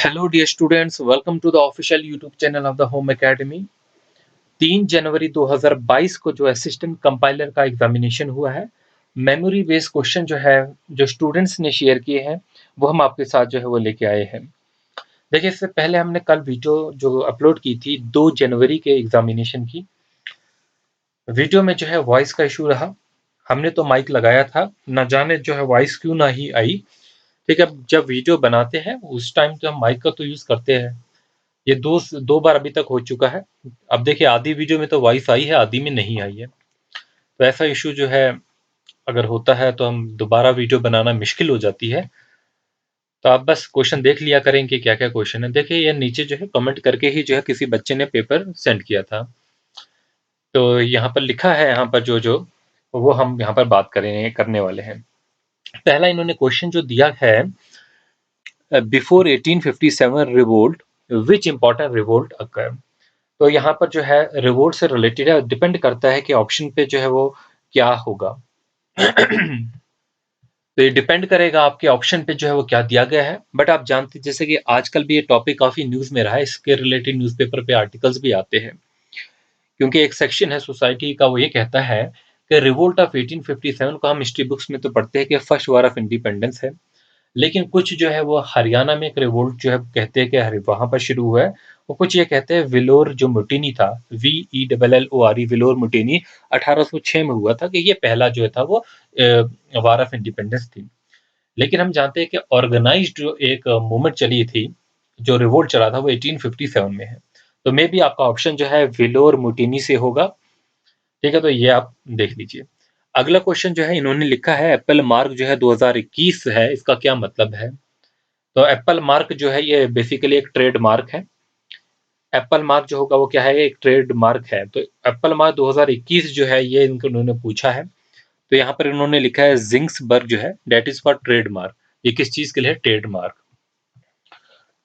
Hello dear students, welcome to the official YouTube channel of the home academy. 3 जनवरी 2022 को जो assistant compiler का examination हुआ है, मेमोरी बेस्ड क्वेश्चन जो है, जो स्टूडेंट्स ने शेयर किए हैं, वो हम आपके साथ जो है वो लेके आए हैं। देखिए, इससे पहले हमने कल वीडियो जो अपलोड की थी 2 जनवरी के एग्जामिनेशन की। वीडियो में जो है वॉइस का इशू रहा। हमने तो माइक लगाया था, ना जाने जो है वॉइस क्यों ना ही आई। ठीक है, जब वीडियो बनाते हैं उस टाइम तो हम माइक का तो यूज करते हैं। ये दो बार अभी तक हो चुका है। अब देखिए, आधी वीडियो में तो वॉइस आई है, आधी में नहीं आई है। तो ऐसा इशू जो है अगर होता है तो हम दोबारा वीडियो बनाना मुश्किल हो जाती है। तो आप बस क्वेश्चन देख लिया करें कि क्या क्या क्वेश्चन है। देखिए, ये नीचे जो है कमेंट करके ही जो है किसी बच्चे ने पेपर सेंड किया था। तो यहाँ पर लिखा है, यहाँ पर जो जो वो हम यहाँ पर बात करें करने वाले हैं। पहला इन्होंने क्वेश्चन जो दिया है, बिफोर 1857 रिवोल्ट विच इंपॉर्टेंट रिवोल्ट अकर। तो यहाँ पर जो है रिवॉर्ड से रिलेटेड है, डिपेंड करता है कि ऑप्शन पे जो है वो क्या होगा। तो ये डिपेंड करेगा आपके ऑप्शन पे जो है वो क्या दिया गया है। बट आप जानते हैं जैसे कि आजकल भी ये टॉपिक काफी न्यूज में रहा है, इसके रिलेटेड न्यूज़पेपर पे आर्टिकल्स भी आते हैं। क्योंकि एक सेक्शन है सोसाइटी का, वो ये कहता है कि रिवोल्ट ऑफ 1857 को हम हिस्ट्री बुक्स में तो पढ़ते हैं कि फर्स्ट वॉर ऑफ इंडिपेंडेंस है। लेकिन कुछ जो है वो हरियाणा में एक रिवोल्ट जो है कहते हैं कि वहां पर शुरू हुआ है। और कुछ ये कहते हैं विलोर जो मुटिनी था, VELLORE, विलोर मुटिनी 1806 में हुआ था, कि ये पहला जो था वो वार ऑफ इंडिपेंडेंस थी। लेकिन हम जानते हैं कि ऑर्गेनाइज्ड जो एक मूवमेंट चली थी, जो रिवोल्ट चला था, वो 1857 में है। तो मे बी आपका ऑप्शन जो है विलोर मुटिनी से होगा। ठीक है, तो ये आप देख लीजिए। अगला क्वेश्चन जो है इन्होंने लिखा है, एप्पल मार्क जो है 2021 है, इसका क्या मतलब है। तो एप्पल मार्क जो है ये बेसिकली एक ट्रेड मार्क है। एप्पल मार्क जो होगा वो क्या है, एक ट्रेड मार्क है। तो एप्पल मार्क 2021 जो है ये इनको उन्होंने पूछा है। तो यहाँ पर इन्होंने लिखा है जिंक्सबर्ग जो है that is for trade mark. ये किस चीज के लिए ट्रेड मार्क।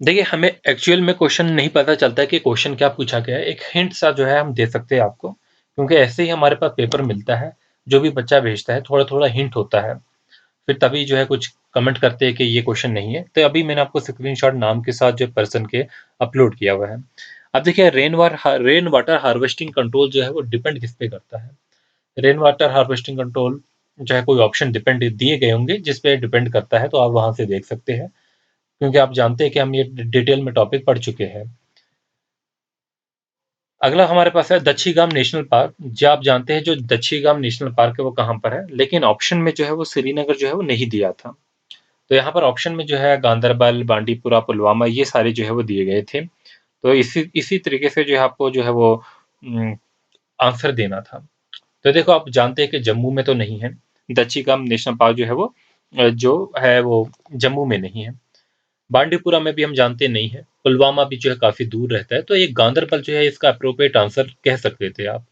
देखिए, हमें एक्चुअल में क्वेश्चन नहीं पता चलता है कि क्वेश्चन क्या पूछा गया है। एक हिंट सा जो है हम दे सकते हैं आपको, क्योंकि ऐसे ही हमारे पास पेपर मिलता है। जो भी बच्चा भेजता है थोड़ा थोड़ा हिंट होता है, फिर तभी जो है कुछ कमेंट करते हैं कि ये क्वेश्चन नहीं है। तो अभी मैंने आपको स्क्रीनशॉट नाम के साथ जो पर्सन के अपलोड किया हुआ है। अब देखिए, रेन वाटर हार्वेस्टिंग कंट्रोल जो है वो डिपेंड किस पे करता है। रेन वाटर हार्वेस्टिंग कंट्रोल जो है कोई ऑप्शन डिपेंड दिए गए होंगे जिस पे डिपेंड करता है, तो आप वहां से देख सकते हैं। क्योंकि आप जानते हैं कि हम ये डिटेल में टॉपिक पढ़ चुके हैं। अगला हमारे पास है दच्छीगाम नेशनल पार्क। जो आप जानते हैं जो दच्छीगाम नेशनल पार्क है वो कहाँ पर है, लेकिन ऑप्शन में जो है वो श्रीनगर जो है वो नहीं दिया था। तो यहाँ पर ऑप्शन में जो है गांधरबल, बांडीपुरा, पुलवामा, ये सारे जो है वो दिए गए थे। तो इसी इसी तरीके से जो है आपको जो है वो आंसर देना था। तो देखो, आप जानते हैं कि जम्मू में तो नहीं है। दच्छीगाम नेशनल पार्क जो है वो जो है वो जम्मू में नहीं है। बांडीपुरा में भी हम जानते नहीं है। पुलवामा भी जो है काफी दूर रहता है। तो ये गांधरबल जो है इसका अप्रोप्रिएट आंसर कह सकते थे आप।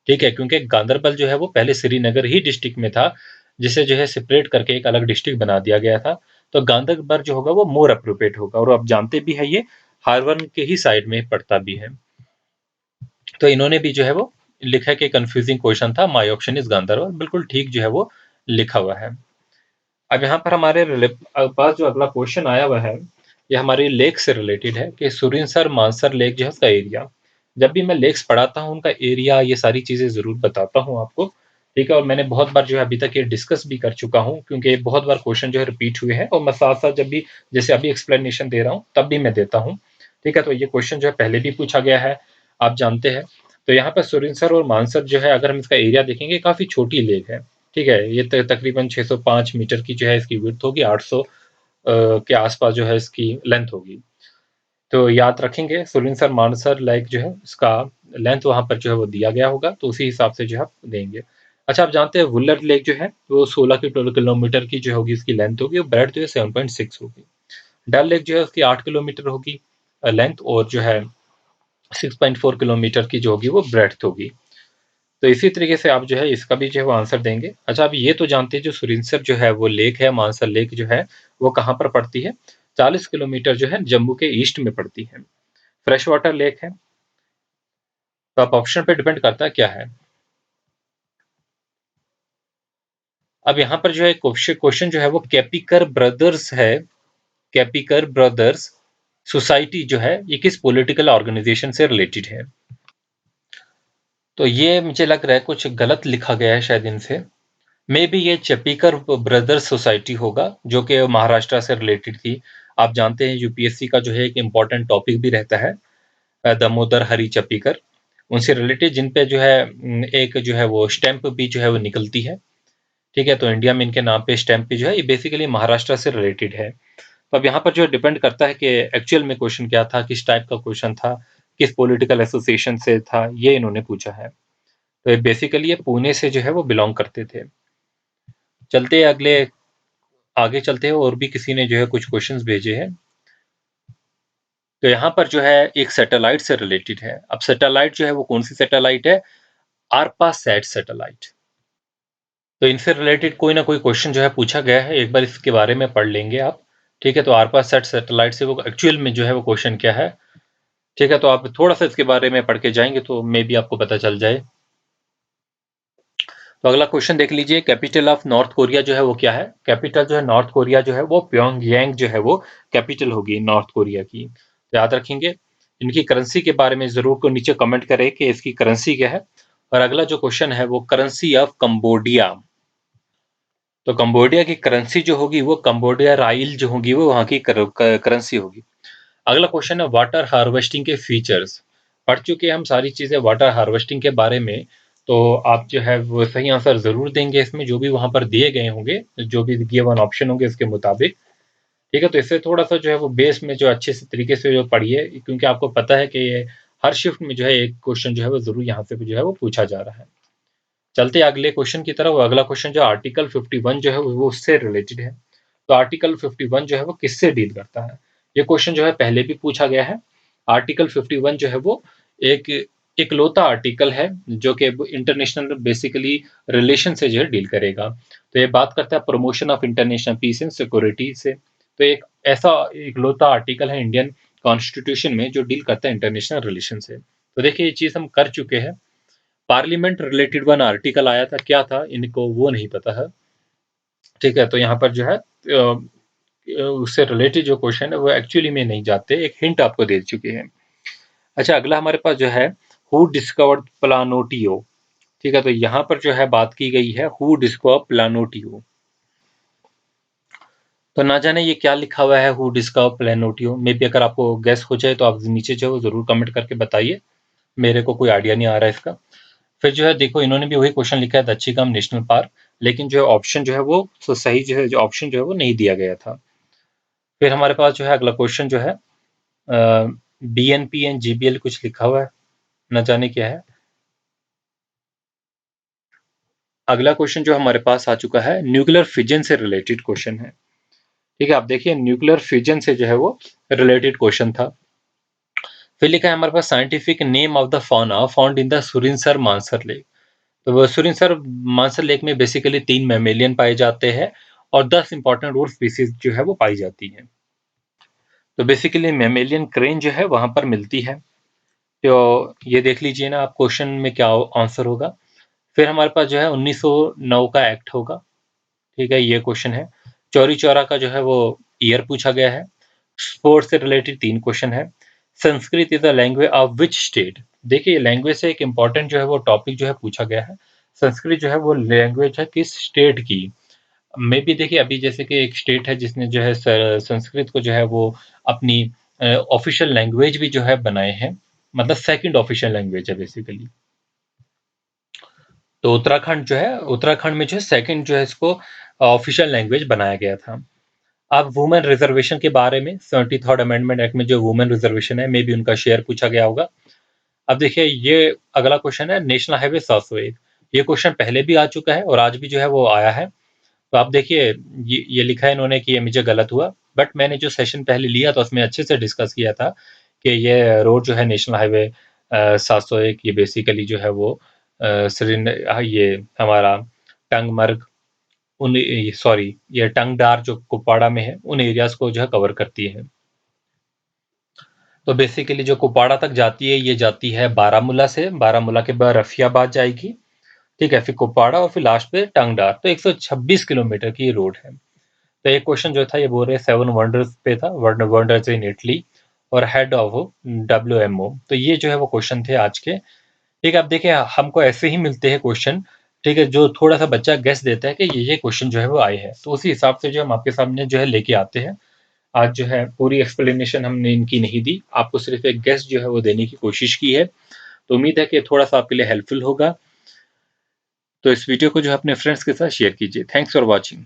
ठीक है, क्योंकि गांधरबल जो है वो पहले श्रीनगर ही डिस्ट्रिक्ट में था, जिसे जो है सेपरेट करके एक अलग डिस्ट्रिक्ट बना दिया गया था। तो गांधरबल जो होगा वो मोर अप्रोप्रिएट होगा, और आप जानते भी है ये हारवन के ही साइड में पड़ता भी है। तो इन्होंने भी जो है वो लिखा कि कंफ्यूजिंग क्वेश्चन था, माय ऑप्शन इज गांधरबल, बिल्कुल ठीक जो है वो लिखा हुआ है। अब यहाँ पर हमारे पास जो अगला क्वेश्चन आया हुआ है, ये हमारी लेक से रिलेटेड है कि सुरिनसर मानसर लेक जो है उसका एरिया। जब भी मैं लेक्स पढ़ाता हूँ उनका एरिया, ये सारी चीजें जरूर बताता हूँ आपको। ठीक है, और मैंने बहुत बार जो है अभी तक ये डिस्कस भी कर चुका हूँ, क्योंकि बहुत बार क्वेश्चन जो है रिपीट हुए हैं, और मैं साथ साथ जब भी जैसे अभी एक्सप्लेनेशन दे रहा हूँ तब भी मैं देता हूँ। ठीक है, तो ये क्वेश्चन जो है पहले भी पूछा गया है, आप जानते हैं। तो यहाँ पर सुरिनसर और मानसर जो है, अगर हम इसका एरिया देखेंगे, काफी छोटी लेक है। ठीक है, ये तकरीबन 605 मीटर की जो है इसकी विड्थ होगी, 800 के आसपास जो है इसकी लेंथ होगी। तो याद रखेंगे, सुरिनसर मानसर लेक जो है इसका लेंथ वहां पर जो है वो दिया गया होगा, तो उसी हिसाब से जो है आप देंगे। अच्छा, आप जानते हैं वुलर लेक जो है वो 16 की 12 किलोमीटर की जो होगी इसकी लेंथ होगी, और ब्रेड जो है 7.6 होगी। डल लेक जो है उसकी 8 किलोमीटर होगी लेंथ, और जो है 6.4 किलोमीटर की जो होगी वो ब्रेड्थ होगी। तो इसी तरीके से आप जो है इसका भी जो है वो आंसर देंगे। अच्छा, आप ये तो जानते हैं जो सुरिनसर जो है वो लेक है, मानसर लेक जो है वो कहाँ पर पड़ती है। 40 किलोमीटर जो है जम्मू के ईस्ट में पड़ती है। फ्रेश वाटर लेक है। तो आप ऑप्शन पे डिपेंड करता है क्या है। अब यहाँ पर जो है क्वेश्चन जो है वो कैपिकर ब्रदर्स है। कैपिकर ब्रदर्स सोसाइटी जो है ये किस पॉलिटिकल ऑर्गेनाइजेशन से रिलेटेड है। तो ये मुझे लग रहा है कुछ गलत लिखा गया है शायद इनसे। मे बी ये चेपीकर ब्रदर्स सोसाइटी होगा जो कि महाराष्ट्र से रिलेटेड थी। आप जानते हैं यूपीएससी का जो है एक इम्पॉर्टेंट टॉपिक भी रहता है दामोदर हरी चपीकर, उनसे रिलेटेड जिन पे जो है एक जो है वो स्टैंप भी जो है वो निकलती है। ठीक है, तो इंडिया में इनके नाम पे स्टैंप भी जो है ये बेसिकली महाराष्ट्र से रिलेटेड है। तो अब यहाँ पर जो डिपेंड करता है कि एक्चुअल में क्वेश्चन क्या था, किस टाइप का क्वेश्चन था, किस पॉलिटिकल एसोसिएशन से था, ये इन्होंने पूछा है। तो ये बेसिकली ये पुणे से जो है वो बिलोंग करते थे। चलते अगले आगे चलते हैं, और भी किसी ने जो है कुछ क्वेश्चंस भेजे हैं। तो यहाँ पर जो है एक सैटेलाइट से रिलेटेड है। अब सैटेलाइट जो है वो कौन सी सैटेलाइट है, आरपासैट सैटेलाइट। तो इनसे रिलेटेड कोई ना कोई क्वेश्चन जो है पूछा गया है, एक बार इसके बारे में पढ़ लेंगे आप। ठीक है, तो आरपासैट सैटेलाइट से वो एक्चुअल में जो है वो क्वेश्चन क्या है। ठीक है, तो आप थोड़ा सा इसके बारे में पढ़ के जाएंगे तो मे बी आपको पता चल जाए। तो अगला क्वेश्चन देख लीजिए, कैपिटल ऑफ नॉर्थ कोरिया जो है वो क्या है। कैपिटल जो है नॉर्थ कोरिया जो है वो प्योंगयांग जो है वो कैपिटल होगी नॉर्थ कोरिया की। तो याद रखेंगे। इनकी करेंसी के बारे में जरूर को नीचे कमेंट करें कि इसकी करेंसी क्या है। और अगला जो क्वेश्चन है वो करेंसी ऑफ कंबोडिया। तो कंबोडिया की करेंसी जो होगी वो कंबोडिया राइल जो होगी वो वहां की करेंसी होगी। अगला क्वेश्चन है वाटर हार्वेस्टिंग के फीचर्स। पढ़ चुके हैं हम सारी चीजें वाटर हार्वेस्टिंग के बारे में। तो आप जो है वो सही आंसर जरूर देंगे इसमें, जो भी वहां पर दिए गए होंगे, जो भी गिवन ऑप्शन होंगे इसके मुताबिक। ठीक है, तो इससे थोड़ा सा जो है वो बेस में जो अच्छे से तरीके से जो पढ़िए, क्योंकि आपको पता है कि ये हर शिफ्ट में जो है एक क्वेश्चन जो है वो जरूर यहाँ से जो है वो पूछा जा रहा है। चलते अगले क्वेश्चन की तरफ। अगला क्वेश्चन जो आर्टिकल 51 जो है वो उससे रिलेटेड है। तो आर्टिकल 51 जो है वो किससे डील करता है। ये क्वेश्चन जो है पहले भी पूछा गया है। आर्टिकल 51 जो है वो एक इकलौता आर्टिकल है जो कि इंटरनेशनल बेसिकली रिलेशन से जो है डील करेगा। तो ये बात करता है promotion of international peace and security से। तो एक ऐसा इकलौता आर्टिकल है इंडियन कॉन्स्टिट्यूशन में जो डील करता है इंटरनेशनल रिलेशन से। तो देखिए ये चीज हम कर चुके हैं। पार्लियामेंट रिलेटेड वन आर्टिकल आया था, क्या था इनको वो नहीं पता है। ठीक है, तो यहाँ पर जो है उससे रिलेटेड जो क्वेश्चन है वो एक्चुअली में नहीं जाते, एक हिंट आपको दे चुके हैं। अच्छा, अगला हमारे पास जो है हु डिस्कवर्ड प्लानोटियो। ठीक है, तो यहाँ पर जो है बात की गई है हु डिस्कवर प्लानोटियो। तो ना जाने ये क्या लिखा हुआ है हु डिस्कवर प्लानोटियो। मे बी अगर आपको गैस हो जाए तो आप नीचे जो जरूर कमेंट करके बताइए, मेरे को कोई आइडिया नहीं आ रहा है इसका। फिर जो है देखो इन्होंने भी वही क्वेश्चन लिखा है दच्छीगाम नेशनल पार्क, लेकिन जो है ऑप्शन जो है वो तो सही जो है जो ऑप्शन जो है वो नहीं दिया गया था। फिर हमारे पास जो है अगला क्वेश्चन जो है बीएनपी एंड जीबीएल कुछ लिखा हुआ है, न जाने क्या है। अगला क्वेश्चन जो हमारे पास आ चुका है न्यूक्लियर फिजन से रिलेटेड क्वेश्चन है। ठीक है, आप देखिए न्यूक्लियर फिजन से जो है वो रिलेटेड क्वेश्चन था। फिर लिखा है हमारे पास scientific name of the fauna found in the Surinsar Mansar lake. तो वो सुरिनसर मानसर लेक में बेसिकली 3 मैमेलियन पाए जाते हैं और 10 इंपॉर्टेंट रूट स्पीसीज जो है वो पाई जाती है। तो बेसिकली मैमेलियन क्रेन जो है वहां पर मिलती है। तो ये देख लीजिए ना आप क्वेश्चन में क्या आंसर होगा। फिर हमारे पास जो है 1909 का एक्ट होगा। ठीक है, ये क्वेश्चन है। चौरी चौरा का जो है वो ईयर पूछा गया है। स्पोर्ट्स से रिलेटेड 3 क्वेश्चन है। Sanskrit is the language of which state. देखिए लैंग्वेज से एक इंपॉर्टेंट जो है वो टॉपिक जो है पूछा गया है। संस्कृत जो है वो लैंग्वेज है किस स्टेट की। मे बी देखिए अभी जैसे कि एक स्टेट है जिसने जो है संस्कृत को जो है वो अपनी ऑफिशियल लैंग्वेज भी जो है बनाए हैं, मतलब सेकंड ऑफिशियल लैंग्वेज है बेसिकली। तो उत्तराखंड जो है, उत्तराखंड में जो है सेकंड जो है इसको ऑफिशियल लैंग्वेज बनाया गया था। अब वुमेन रिजर्वेशन के बारे में 73rd अमेंडमेंट एक्ट में जो वुमेन रिजर्वेशन है मे बी उनका शेयर पूछा गया होगा। अब देखिए ये अगला क्वेश्चन है नेशनल हाईवे 701। ये क्वेश्चन पहले भी आ चुका है और आज भी जो है वो आया है। तो आप देखिए ये लिखा है इन्होंने कि ये मुझे गलत हुआ, बट मैंने जो सेशन पहले लिया था उसमें अच्छे से डिस्कस किया था कि ये रोड जो है नेशनल हाईवे 701 ये बेसिकली जो है वो श्रीनगर ये हमारा टंगमर्ग उन सॉरी ये टंगडार जो कुपवाड़ा में है उन एरियाज को जो है कवर करती है। तो बेसिकली जो कुपवाड़ा तक जाती है ये जाती है बारामूला से, बारामूला के बाद रफियाबाद जाएगी। ठीक है, फिर कुपवाड़ा और फिर लास्ट पे टंगडार। तो 126 किलोमीटर की रोड है। तो एक क्वेश्चन जो था ये बोल रहे 7 वंडर्स पे था, वंडर्स इन इटली। और हेड ऑफ WMO। तो ये जो है वो क्वेश्चन थे आज के। ठीक है, अब देखिए हमको ऐसे ही मिलते हैं क्वेश्चन, ठीक है, जो थोड़ा सा बच्चा गेस देता है कि ये क्वेश्चन जो है वो आए हैं, तो उसी हिसाब से जो हम आपके सामने जो है लेके आते हैं। आज जो है पूरी एक्सप्लेनेशन हमने इनकी नहीं दी, आपको सिर्फ एक गेस जो है वो देने की कोशिश की है। तो उम्मीद है कि थोड़ा सा आपके लिए हेल्पफुल होगा। तो इस वीडियो को जो है अपने फ्रेंड्स के साथ शेयर कीजिए। Thanks for watching.